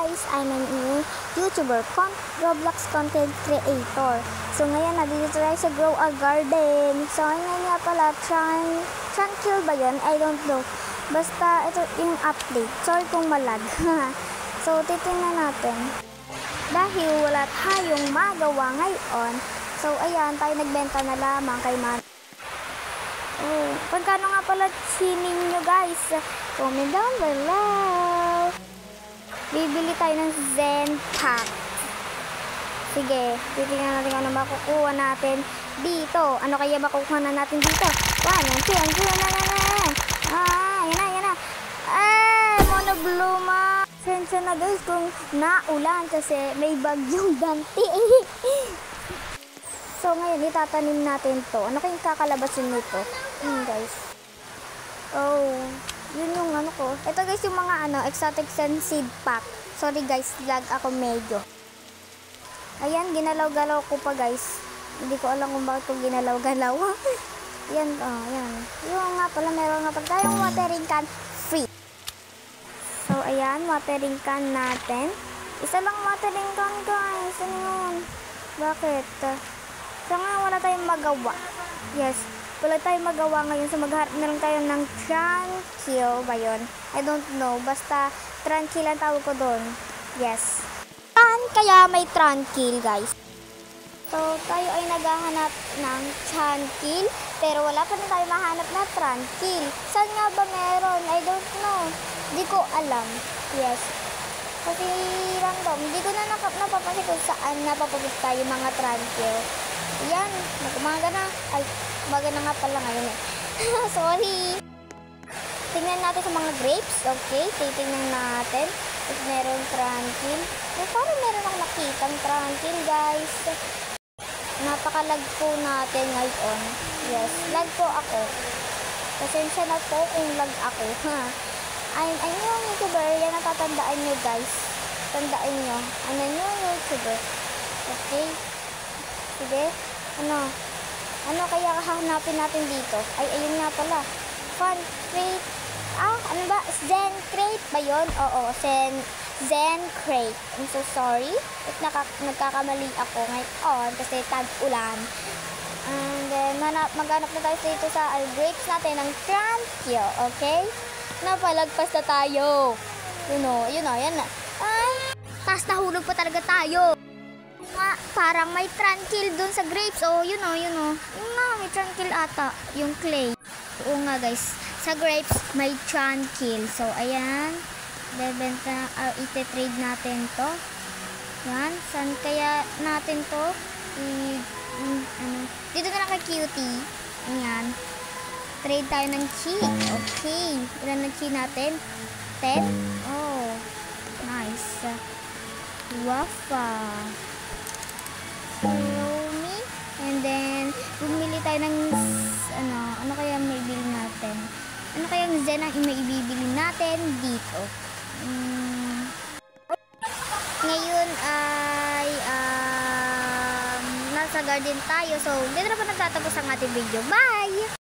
guys, I'm a new YouTuber, Roblox content creator. So ngayon, nandito tayo sa Grow a Garden. So ngayon nga pala, Tranquil ba yun? I don't know. Basta ito yung update. Sorry kung malag. So titingnan natin. Dahil wala tayong magawa ngayon, so ayan, tayo nagbenta na lamang kay Man. Oh, pagkano nga pala sinin nyo guys? Comment down below. Bibili tayo ng Zen Pack. Sige, titingnan natin kung ano makukuha natin dito. Ano kaya makukuha na natin dito? 1, 2, 3, yan na. Monobluma. Sensya na guys kung naulan kasi may bagyong Dante. So ngayon, itatanim natin to. Ano kayong kakalabasin nito? Guys. Oh, yun yung ano ko. Ito guys yung mga exotic scent seed pack. Sorry guys, lag ako medyo. Ayan, ginalaw-galaw ko pa guys. Hindi ko alam kung bakit ko ginalaw-galaw. Yan, yan. Yung nga pala, meron nga pala tayong watering can free. So, ayan, watering can natin. Isa lang watering can guys. Ano yun? Bakit? So, nga wala tayong magawa. Yes, wala tayong magawa ngayon. So, magharap na lang tayo ng Tranquil ba yun? I don't know. Basta, Tranquil ang tawag ko doon. Yes. Kaya may Tranquil, guys. So, tayo ay naghahanap ng Tranquil. Pero wala pa na tayo mahanap na Tranquil. Saan nga ba meron? I don't know. Hindi ko alam. Yes. Kasi random. Hindi ko na napapansin kung saan napapunta yung mga Tranquil. Yan. Umaga na. Ay, umaga na nga pala ngayon eh. Sorry. Tingnan natin sa mga grapes. Okay. Titingnan natin. If meron Tranquil. Eh, parang meron akong nakitang Tranquil, guys. Napakalag po natin ngayon. Yes. Lag po ako. Pasensya na po kung lag ako. I'm yung YouTuber. Yan ang tatandaan nyo, guys. Tandaan nyo. I'm a new YouTuber. Okay. Sige. Ano kaya hahanapin natin dito? Ay, ayun nga pala. Fun crate. Ano ba? Zen crate ba yun? Oo, Zen crate. I'm so sorry. At nagkakamali ako ngayon kasi tag-ulan. And then, maghanap na tayo dito sa grapes natin ng Tranquil. Okay? Napalagpas na tayo. Yun o, yan na. Ay, tas nahulog pa talaga tayo. Parang may Tranquil dun sa grapes. Oh, yun o. Yung nga, may Tranquil ata. Yung clay. Oo nga guys. Sa grapes, may Tranquil. So, ayan. Bebenta, ite-trade natin to. Yan. Saan kaya natin to? Dito na lang kay Cutie. Ayan. Trade tayo ng chi. Okay. Ilan ng chi natin? 10. Oh. Nice. Wafa. Xiaomi. And then, bumili tayo ng ano kaya may bili natin? Ano kaya ang Zen ang maibibili natin dito? Ngayon ay nasa garden tayo. So, dito na po nagtatapos ang ating video. Bye!